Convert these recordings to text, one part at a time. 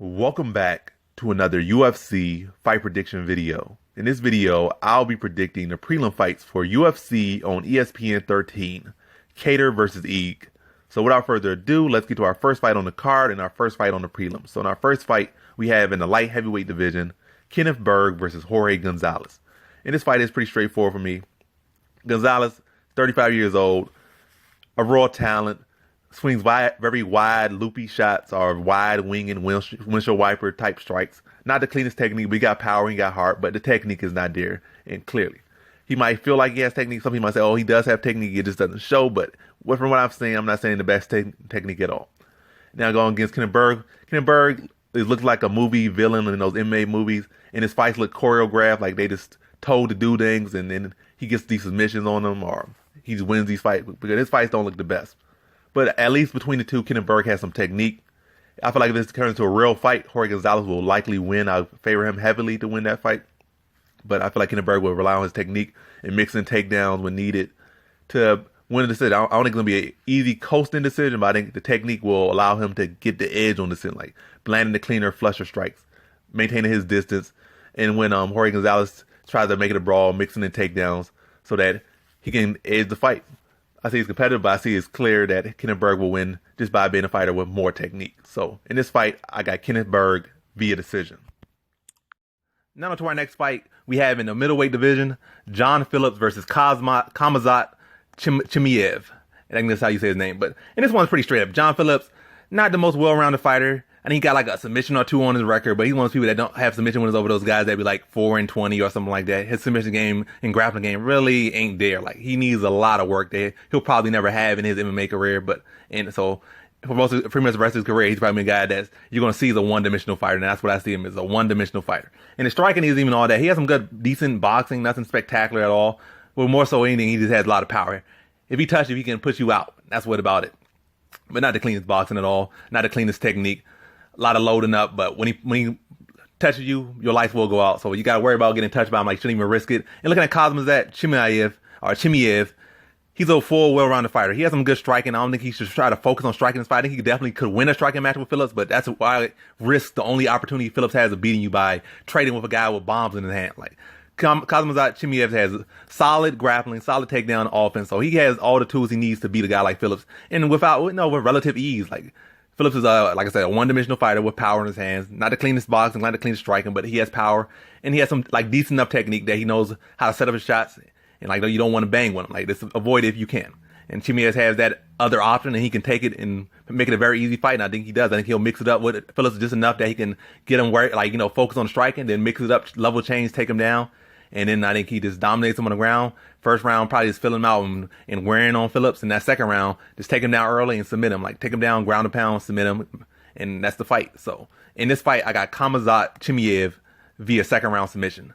Welcome back to another UFC fight prediction video. In this video, I'll be predicting the prelim fights for UFC on ESPN 13, Kattar versus Egg. So without further ado, let's get to our first fight on the card and our first fight on the prelim. So in our first fight, we have in the light heavyweight division, Kenneth Bergh versus Jorge Gonzalez. And this fight is pretty straightforward for me. Gonzalez, 35 years old, a raw talent, swings wide, very wide, loopy shots or wide wing and windshield wiper type strikes. Not the cleanest technique, but he got power, he got heart, but the technique is not there. And clearly, he might feel like he has technique. Some people might say, oh, he does have technique, it just doesn't show. But from what I'm saying, I'm not saying the best technique at all. Now going against Kenneth Bergh. Kenneth Bergh looks like a movie villain in those MMA movies. And his fights look choreographed, like they just told to do things, and then he gets these submissions on them, or he just wins these fights. Because his fights don't look the best. But at least between the two, Kenneth Bergh has some technique. I feel like if this turns into a real fight, Jorge Gonzalez will likely win. I favor him heavily to win that fight. But I feel like Kenneth Bergh will rely on his technique and mix in takedowns when needed to win a decision. I don't think it's going to be an easy coasting decision, but I think the technique will allow him to get the edge on the decision, like landing the cleaner, flusher strikes, maintaining his distance. And when Jorge Gonzalez tries to make it a brawl, mixing in takedowns so that he can edge the fight. I see it's competitive, but I see it's clear that Kenneth Bergh will win just by being a fighter with more technique. So in this fight, I got Kenneth Bergh via decision. Now to our next fight, we have in the middleweight division, John Phillips versus Khamzat Chimaev. I think that's how you say his name. But and this one's pretty straight up. John Phillips, not the most well-rounded fighter. I think he got like a submission or two on his record, but he's one of those people that don't have submission winners over those guys that be like 4-20 or something like that. His submission game and grappling game really ain't there. Like he needs a lot of work there. He'll probably never have in his MMA career, and so for pretty much the rest of his career, he's probably a guy that you're going to see as a one-dimensional fighter, and that's what I see him as, a one-dimensional fighter. And his striking isn't even all that. He has some good, decent boxing, nothing spectacular at all. But more so anything, he just has a lot of power. If he touches you, he can push you out. That's what about it. But not the cleanest boxing at all, not the cleanest technique. A lot of loading up, but when he touches you, your lights will go out. So you got to worry about getting touched by him. Like, shouldn't even risk it. And looking at Chimaev, he's a full, well-rounded fighter. He has some good striking. I don't think he should try to focus on striking this fight. I think he definitely could win a striking match with Phillips, but that's why I risk the only opportunity Phillips has of beating you by trading with a guy with bombs in his hand. Like, Khamzat Chimaev has solid grappling, solid takedown offense, so he has all the tools he needs to beat a guy like Phillips, and with relative ease. Like, Phillips is, like I said, a one-dimensional fighter with power in his hands. Not the cleanest boxing, not the cleanest striking, but he has power. And he has some, like, decent enough technique that he knows how to set up his shots. And, like, you don't want to bang with him. Like, just avoid it if you can. And Chimaev has that other option, and he can take it and make it a very easy fight. And I think he does. I think he'll mix it up with Phillips just enough that he can get him where, like, focus on striking, then mix it up, level change, take him down. And then I think he just dominates him on the ground. First round, probably just filling him out and wearing on Phillips. And that second round, just take him down early and submit him. Like, take him down, ground and pound, submit him. And that's the fight. So, in this fight, I got Khamzat Chimaev via second round submission.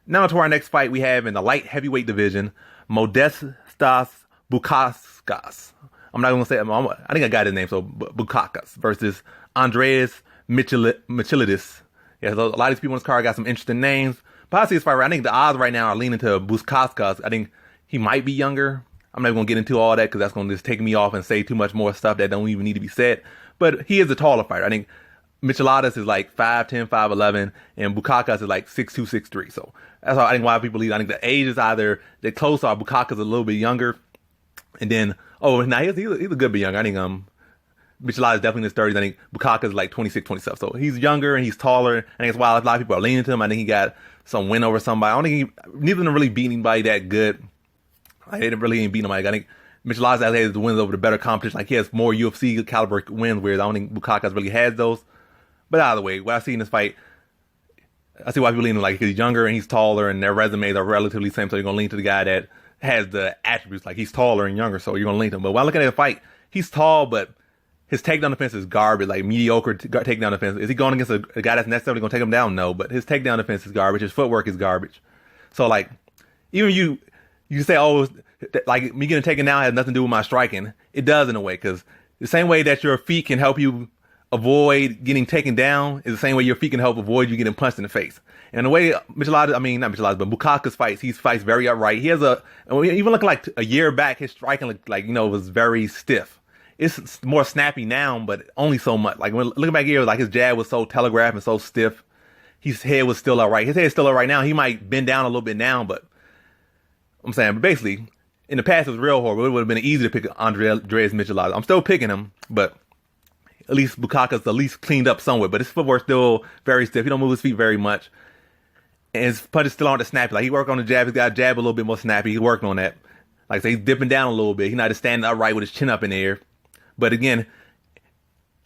Now to our next fight we have in the light heavyweight division, Modestas Bukauskaus. I'm not going to say, I think I got his name, so Bukauskaus versus Andreas Michailidis. Yeah, so a lot of these people on this card got some interesting names. But I see this fight, I think the odds right now are leaning to Bukauskaus. I think he might be younger. I'm not going to get into all that because that's going to just take me off and say too much more stuff that don't even need to be said. But he is a taller fighter. I think Michailidis is like 5'10", 5'11", and Bukauskaus is like 6'2", 6'3". So that's how I think why people leave. I think the age is either they're close or Bukauskaus is a little bit younger. And then, he's a good bit younger. I think Michailidis is definitely in his 30s. I think Bukauskaus is like 26, 27. So he's younger and he's taller. I think that's why a lot of people are leaning to him. I think he got some win over somebody. I don't think neither of them really beat anybody that good. They didn't really beat nobody. I think Michailidis has the wins over the better competition. Like, he has more UFC caliber wins, whereas I don't think Bukauskaus really has those. But either way, what I see in this fight, I see why people lean like he's younger and he's taller and their resumes are relatively the same. So you're going to lean to the guy that has the attributes. Like, he's taller and younger, so you're going to lean to him. But when I look at the fight, he's tall, but his takedown defense is garbage, like mediocre takedown defense. Is he going against a guy that's necessarily going to take him down? No, but his takedown defense is garbage. His footwork is garbage. So, like, even you say, oh, like, me getting taken down has nothing to do with my striking. It does in a way, because the same way that your feet can help you avoid getting taken down is the same way your feet can help avoid you getting punched in the face. And the way not Michailidis, but Bukauskaus fights, he fights very upright. He has even looking like a year back, his striking looked like, was very stiff. it's more snappy now, but only so much. Like when looking back here, like his jab was so telegraphed and so stiff. His head was still upright. His head's still upright now. He might bend down a little bit now, but I'm saying, but basically, in the past it was real horrible. It would have been easy to pick Andreas Michailidis. I'm still picking him, but at least Bukauskaus at least cleaned up somewhat. But his footwork's still very stiff. He don't move his feet very much. And his punches still aren't as snappy. Like he worked on the jab. He's got a jab a little bit more snappy. He worked on that. Like I say, he's dipping down a little bit. He's not just standing upright with his chin up in the air. But again,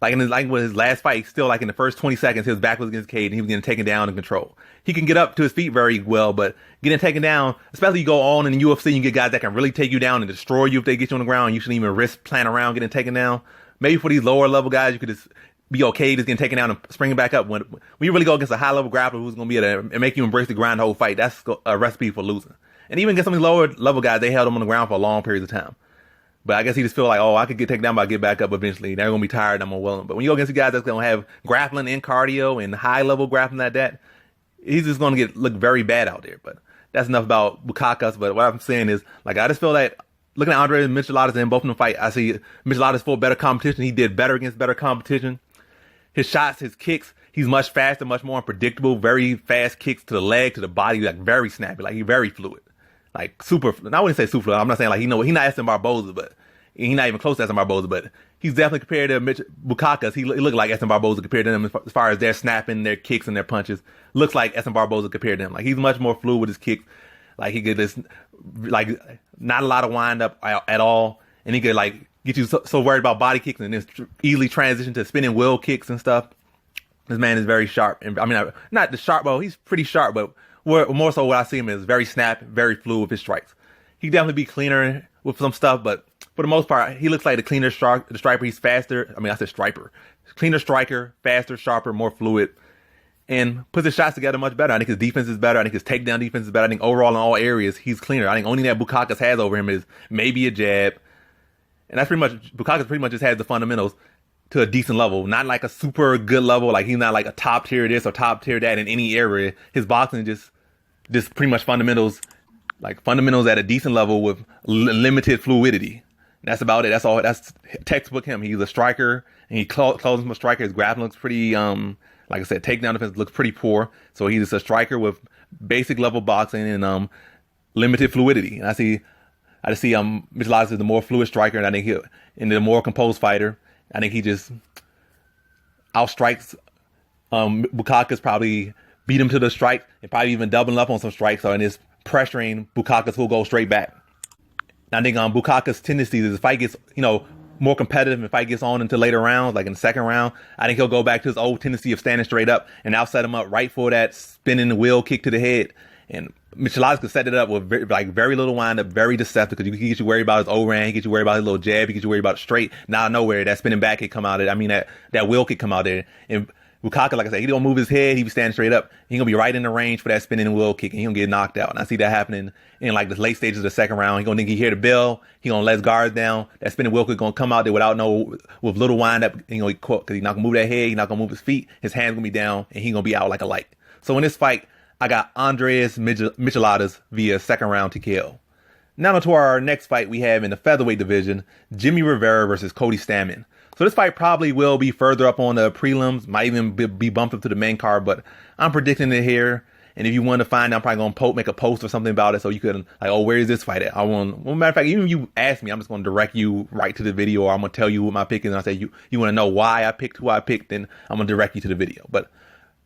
like with his last fight, still like in the first 20 seconds, his back was against the cage and he was getting taken down and control. He can get up to his feet very well, but getting taken down, especially you go on in the UFC, you get guys that can really take you down and destroy you if they get you on the ground. You shouldn't even risk playing around getting taken down. Maybe for these lower level guys, you could just be okay just getting taken down and springing back up. When you really go against a high level grappler who's going to be able to make you embrace the grind the whole fight, that's a recipe for losing. And even against some of these lower level guys, they held him on the ground for a long period of time. But I guess he just feel like, oh, I could get taken down, but I get back up eventually. They're going to be tired. I'm going to will them. But when you go against the guys that's going to have grappling and cardio and high level grappling like that, he's just going to look very bad out there. But that's enough about Bukauskaus. But what I'm saying is, like, I just feel that looking at Andreas Michailidis in both of them fight, I see Michailidis for better competition. He did better against better competition. His shots, his kicks, he's much faster, much more unpredictable. Very fast kicks to the leg, to the body, like very snappy, like he's very fluid. Like super, I wouldn't say super fluid. I'm not saying like he's not Eston Barboza, but he's not even close to Eston Barboza, but he's definitely compared to Bukauskaus. He looked like Eston Barboza compared to them as far as their snapping, their kicks, and their punches. Looks like Eston Barboza compared to him. Like he's much more fluid with his kicks. Like he could just, like, not a lot of wind up at all. And he could like get you so worried about body kicks and then easily transition to spinning wheel kicks and stuff. This man is very sharp. And I mean, not the sharp, well, he's pretty sharp, but more so what I see him is very snap, very fluid with his strikes. He definitely be cleaner with some stuff, but for the most part, he looks like the cleaner striper. He's faster. I mean, I said striper. Cleaner striker, faster, sharper, more fluid, and puts his shots together much better. I think his defense is better. I think his takedown defense is better. I think overall in all areas, he's cleaner. I think only that Bukauskaus has over him is maybe a jab. And that's pretty much, Bukauskaus pretty much just has the fundamentals to a decent level. Not like a super good level. Like he's not like a top tier this or top tier that in any area. His boxing just pretty much fundamentals, like fundamentals at a decent level with limited fluidity. That's about it. That's all. That's textbook him. He's a striker, and he closes him a striker. His grappling looks pretty, like I said, takedown defense looks pretty poor. So he's just a striker with basic level boxing and limited fluidity. And I just see Michailidis is the more fluid striker, and I think the more composed fighter. I think he just outstrikes Bukauskaus, probably beat him to the strike, and probably even doubling up on some strikes. So, and is pressuring Bukauskaus, who'll go straight back. I think Bukauskaus' tendencies is if fight gets, more competitive, if fight gets on into later rounds, like in the second round, I think he'll go back to his old tendency of standing straight up, and I'll set him up right for that spinning the wheel kick to the head. And Michailidis could set it up with very little wind up, very deceptive, because he can get you worried about his overhand, he get you worried about his little jab, he get you worried about straight. Now out of nowhere, that spinning back could come out there. I mean, that wheel could come out there. And Bukauskaus, like I said, he don't move his head, he be standing straight up. He gonna be right in the range for that spinning wheel kick, and he gonna get knocked out. And I see that happening in like the late stages of the second round. He gonna think he hear the bell, he gonna let his guards down. That spinning wheel kick gonna come out there with little wind up. He gonna because he's not gonna move that head, he's not gonna move his feet. His hands gonna be down, and he gonna be out like a light. So in this fight, I got Andreas Michailidis via second round TKO. Now to our next fight we have in the featherweight division, Jimmy Rivera versus Cody Stamann. So this fight probably will be further up on the prelims, might even be bumped up to the main card, but I'm predicting it here. And if you want to find out, I'm probably going to make a post or something about it so you can, like, oh, where is this fight at? Matter of fact, even if you ask me, I'm just going to direct you right to the video, or I'm going to tell you what my pick is. And I say, you want to know why I picked who I picked, then I'm going to direct you to the video. But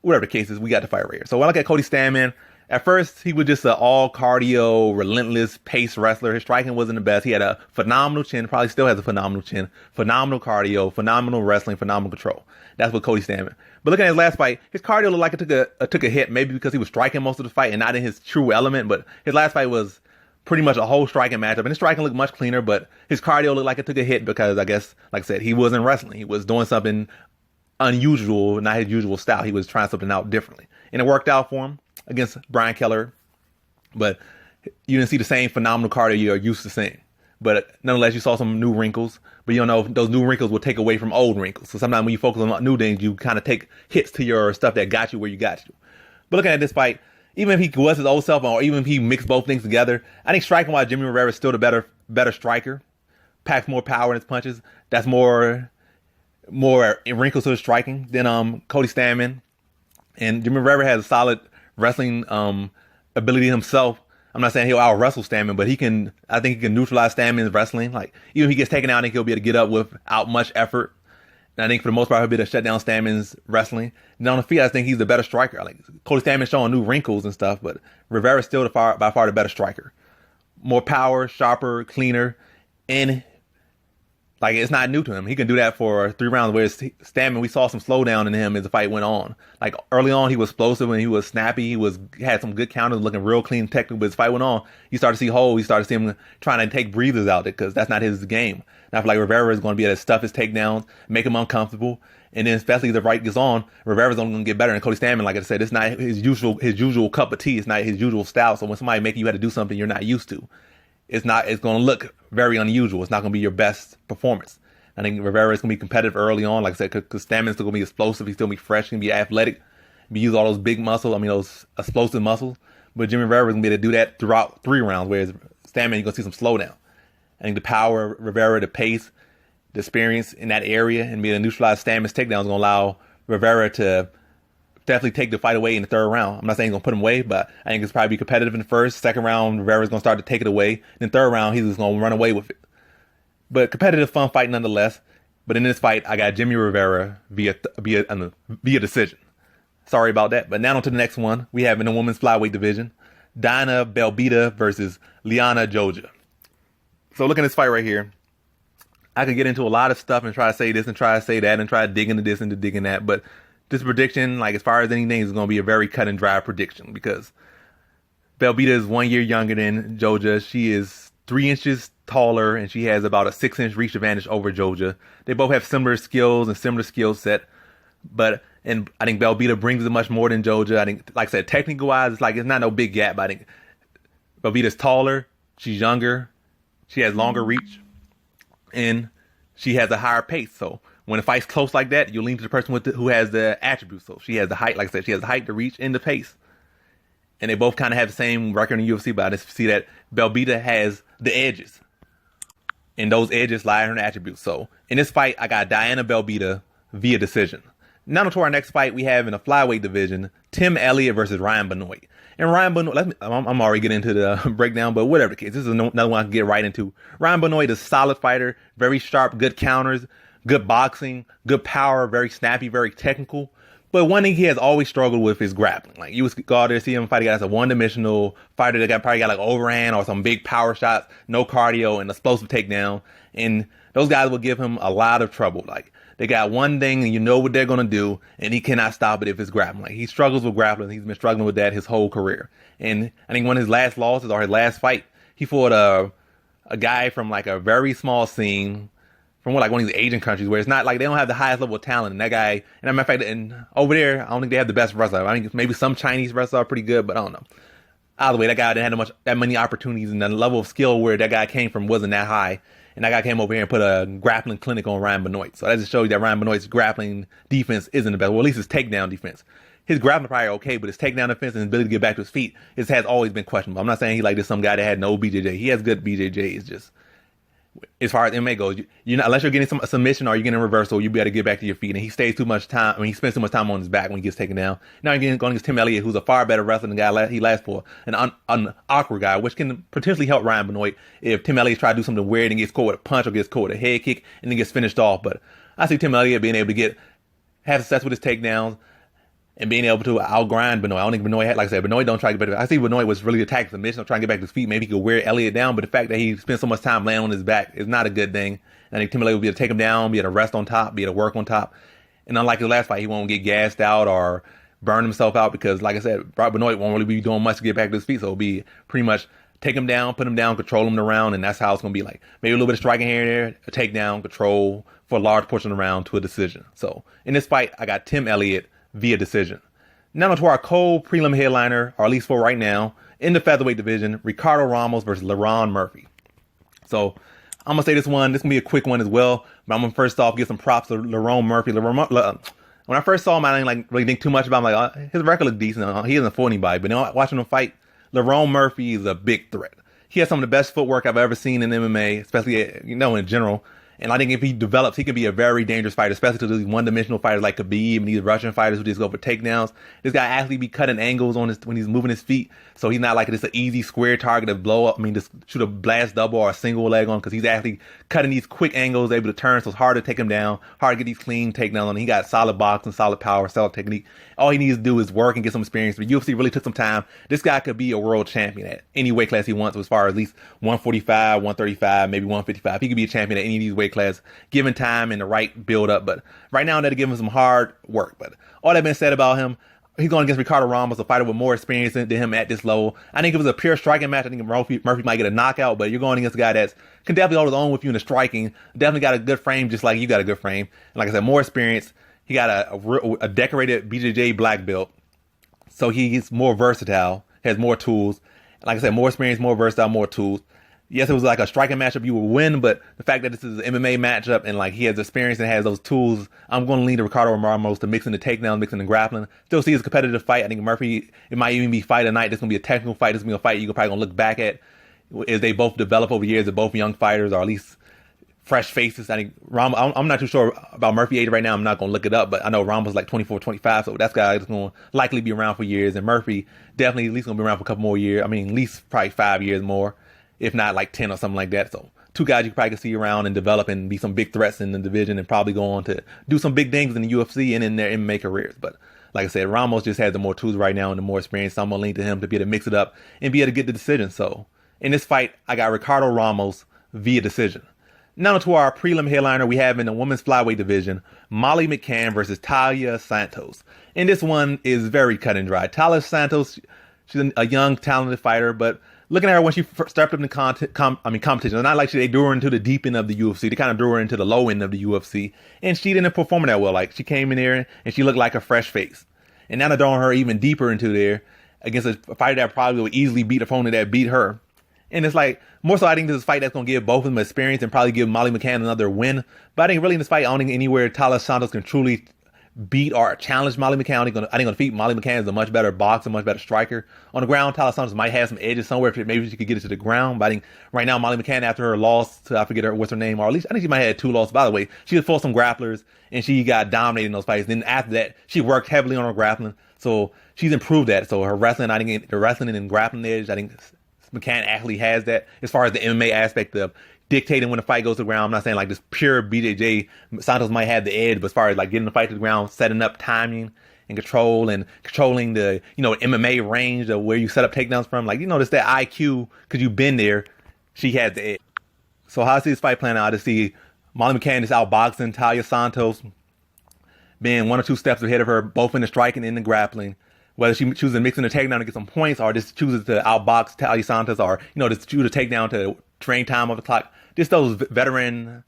whatever the case is, we got the fight right here. So when I look at Cody Stamann, at first, he was just an all-cardio, relentless pace wrestler. His striking wasn't the best. He had a phenomenal chin, probably still has a phenomenal chin, phenomenal cardio, phenomenal wrestling, phenomenal control. That's what Cody Stamann. But looking at his last fight, his cardio looked like it took a hit, maybe because he was striking most of the fight and not in his true element. But his last fight was pretty much a whole striking matchup. And his striking looked much cleaner, but his cardio looked like it took a hit because, I guess, like I said, he wasn't wrestling. He was doing something unusual, not his usual style. He was trying something out differently. And it worked out for him against Brian Keller, but you didn't see the same phenomenal cardio you're used to seeing. But nonetheless, you saw some new wrinkles, but you don't know if those new wrinkles will take away from old wrinkles. So sometimes when you focus on new things, you kind of take hits to your stuff that got you where you got you. But looking at this fight, even if he was his old self, or even if he mixed both things together, I think striking-wise, Jimmy Rivera is still the better striker. packs more power in his punches. That's more wrinkles to his striking than Cody Stamann. And Jimmy Rivera has a solid wrestling ability himself. I'm not saying he'll out wrestle Stamann, but I think he can neutralize Stamann's wrestling. Like, even if he gets taken out, I think he'll be able to get up without much effort. And I think for the most part, he'll be able to shut down Stamann's wrestling. And on the feet, I think he's the better striker. Like, Cody Stamann showing new wrinkles and stuff, but Rivera's still by far the better striker. More power, sharper, cleaner, and like, it's not new to him. He can do that for 3 rounds. Whereas Stamann, we saw some slowdown in him as the fight went on. Like, early on, he was explosive and he was snappy. He had some good counters, looking real clean, technical. But as the fight went on, you started to see holes. You started to see him trying to take breathers out because that's not his game. And I feel like Rivera is going to be able to stuff his takedowns, make him uncomfortable. And then, especially if the fight gets on, Rivera's only going to get better. And Cody Stamann, like I said, it's not his usual cup of tea. It's not his usual style. So when somebody make you have to do something you're not used to, it's going to look very unusual. It's not going to be your best performance. I think Rivera is going to be competitive early on, like I said, because Stamann's still going to be explosive. He's still going to be fresh. He's going to be athletic. Be use all those big muscles. Those explosive muscles. But Jimmy Rivera is going to be able to do that throughout 3 rounds, whereas Stamann, you're going to see some slowdown. I think the power of Rivera, the pace, the experience in that area, and being able to neutralize Stamann's takedown is going to allow Rivera to definitely take the fight away in the 3rd round. I'm not saying he's going to put him away, but I think it's probably be competitive in the 1st. 2nd round, Rivera's going to start to take it away. Then 3rd round, he's just going to run away with it. But competitive, fun fight nonetheless. But in this fight, I got Jimmy Rivera via decision. Sorry about that. But now on to the next one. We have in the women's flyweight division, Dina Belbita versus Liana Jojua. So looking at this fight right here, I could get into a lot of stuff and try to say this and try to say that and try to dig into this and to dig in that. But this prediction, like as far as anything, is going to be a very cut and dry prediction because Belbita is 1 year younger than Jojua. She is 3 inches taller, and she has about a 6-inch reach advantage over Jojua. They both have similar skills and similar skill set, and I think Belbita brings it much more than Jojua. I think, like I said, technical wise, it's not no big gap, but I think Belbita's taller, she's younger, she has longer reach, and she has a higher pace. So when a fight's close like that, you lean to the person who has the attributes. So she has the height, like I said, she has the height, the reach, and the pace. And they both kind of have the same record in the UFC, but I just see that Belbita has the edges. And those edges lie in her attributes. So in this fight, I got Dina Belbita via decision. Now to our next fight we have in the flyweight division, Tim Elliott versus Ryan Benoit. And Ryan Benoit, I'm already getting into the breakdown, but whatever the case, this is another one I can get right into. Ryan Benoit is a solid fighter, very sharp, good counters, good boxing, good power, very snappy, very technical. But one thing he has always struggled with is grappling. Like, you would go out there see him fight a guy that's a one-dimensional fighter that probably got like overhand or some big power shots, no cardio, and explosive takedown. And those guys will give him a lot of trouble. Like, they got one thing and you know what they're going to do, and he cannot stop it if it's grappling. Like, he struggles with grappling. He's been struggling with that his whole career. And I think one of his last losses or his last fight, he fought a guy from like a very small scene, from one of these Asian countries where it's not like they don't have the highest level of talent. And that guy, and as a matter of fact, and over there, I don't think they have the best wrestler. I think maybe some Chinese wrestlers are pretty good, but I don't know. Either way, that guy didn't have that many opportunities, and the level of skill where that guy came from wasn't that high. And that guy came over here and put a grappling clinic on Ryan Benoit. So that just shows you that Ryan Benoit's grappling defense isn't the best. Well, at least his takedown defense. His grappling probably okay, but his takedown defense and his ability to get back to his feet has always been questionable. I'm not saying he like this some guy that had no BJJ. He has good BJJ. It's just, as far as MMA goes, you're not, unless you're getting some submission or you're getting a reversal, you'll be able to get back to your feet. And he stays too much time. He spends too much time on his back when he gets taken down. Now you're going against Tim Elliott, who's a far better wrestler than the guy he last for, an awkward guy, which can potentially help Ryan Benoit if Tim Elliott tries to do something weird and gets caught with a punch or gets caught with a head kick and then gets finished off. But I see Tim Elliott being able to have success with his takedowns and being able to outgrind Benoit. I don't think Benoit had, like I said, Benoit don't try to get back. I see Benoit was really attacking submission, trying to get back to his feet. Maybe he could wear Elliott down, but the fact that he spent so much time laying on his back is not a good thing. And I think Tim Elliott will be able to take him down, be able to rest on top, be able to work on top. And unlike his last fight, he won't get gassed out or burn himself out because, like I said, Benoit won't really be doing much to get back to his feet. So it'll be pretty much take him down, put him down, control him around, and that's how it's going to be like. Maybe a little bit of striking here and there, a takedown, control for a large portion of the round to a decision. So in this fight, I got Tim Elliott via decision. Now to our co-prelim headliner, or at least for right now, in the featherweight division, Ricardo Ramos versus Lerone Murphy. So I'm going to say this going to be a quick one as well, but I'm going to first off give some props to Lerone Murphy. When I first saw him, I didn't really think too much about him. His record looks decent. He doesn't fool anybody, but watching him fight, Lerone Murphy is a big threat. He has some of the best footwork I've ever seen in MMA, especially, in general. And I think if he develops, he can be a very dangerous fighter, especially to these one-dimensional fighters like Khabib and these Russian fighters who just go for takedowns. This guy actually be cutting angles when he's moving his feet, so he's not like just an easy square target to blow up. Just shoot a blast double or a single leg on, because he's actually cutting these quick angles, able to turn, so it's hard to take him down, hard to get these clean takedowns on him. He got solid boxing, solid power, solid technique. All he needs to do is work and get some experience. But UFC really took some time. This guy could be a world champion at any weight class he wants, as far as at least 145, 135, maybe 155. He could be a champion at any of these weight classes, given time and the right build up. But right now, they're giving him some hard work. But all that been said about him, he's going against Ricardo Ramos, a fighter with more experience than him at this level. I think if it was a pure striking match, I think Murphy might get a knockout, but you're going against a guy that can definitely hold his own with you in the striking. Definitely got a good frame, just like you got a good frame. And like I said, more experience. He got a decorated BJJ black belt, so he's more versatile, has more tools. Like I said, more experience, more versatile, more tools. Yes, it was like a striking matchup you would win, but the fact that this is an MMA matchup and like he has experience and has those tools, I'm going to lean to Ricardo Ramos to mixing the takedown, mixing the grappling. Still see his competitive fight. I think Murphy, it might even be fight of night. This is going to be a technical fight. This is going to be a fight you're probably going to look back at as they both develop over years. They're both young fighters, or at least fresh faces. I think Ramos, I'm not too sure about Murphy age right now. I'm not going to look it up, but I know Ramos like 24, 25, so that guy is going to likely be around for years. And Murphy definitely at least going to be around for a couple more years. At least probably 5 years more, if not like 10 or something like that. So two guys you probably can see around and develop and be some big threats in the division, and probably go on to do some big things in the UFC and in their MMA careers. But like I said, Ramos just has the more tools right now and the more experience, so I'm going to lean to him to be able to mix it up and be able to get the decision. So in this fight, I got Ricardo Ramos via decision. Now to our prelim headliner, we have in the women's flyweight division, Molly McCann versus Taila Santos. And this one is very cut and dry. Taila Santos, she's a young, talented fighter, but looking at her when she stepped up in competition, it's not like they drew her into the deep end of the UFC. They kind of drew her into the low end of the UFC, and she didn't perform that well. Like, she came in there and she looked like a fresh face. And now they're throwing her even deeper into there against a fighter that probably would easily beat the opponent that beat her. And it's like, more so I think this is a fight that's going to give both of them experience and probably give Molly McCann another win. But I think really in this fight, I don't think anywhere Taila Santos can truly beat or challenge Molly McCann. I think going to defeat Molly McCann is a much better boxer, much better striker. On the ground, Taila Santos might have some edges somewhere. Maybe she could get it to the ground. But I think right now, Molly McCann, after her loss to, I forget what's her name, or at least I think she might have had 2 losses. By the way, she had fought some grapplers and she got dominated in those fights. Then after that, she worked heavily on her grappling. So she's improved that. So her wrestling, I think the wrestling and grappling edge, I think McCann actually has that as far as the MMA aspect of dictating when the fight goes to the ground. I'm not saying like this pure BJJ. Santos might have the edge, but as far as like getting the fight to the ground, setting up timing and control and controlling the, MMA range of where you set up takedowns from, like, just that IQ, because you've been there, she has the edge. So how I see this fight playing out, I just see Molly McCann is outboxing Taila Santos, being 1 or 2 steps ahead of her, both in the striking and the grappling. Whether she chooses to mix in the takedown to get some points, or just chooses to outbox Taila Santos, or, just choose a takedown to drain time off the clock. Just those veteran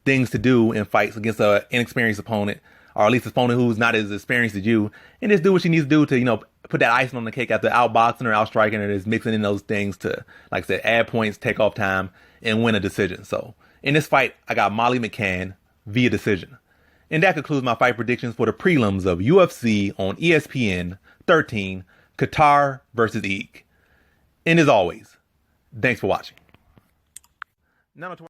things to do in fights against an inexperienced opponent, or at least an opponent who's not as experienced as you. And just do what she needs to do to, put that icing on the cake after outboxing her, outstriking her, just mixing in those things to, like I said, add points, take off time, and win a decision. So in this fight, I got Molly McCann via decision. And that concludes my fight predictions for the prelims of UFC on ESPN 13, Kattar versus Bergh. And as always, thanks for watching. Now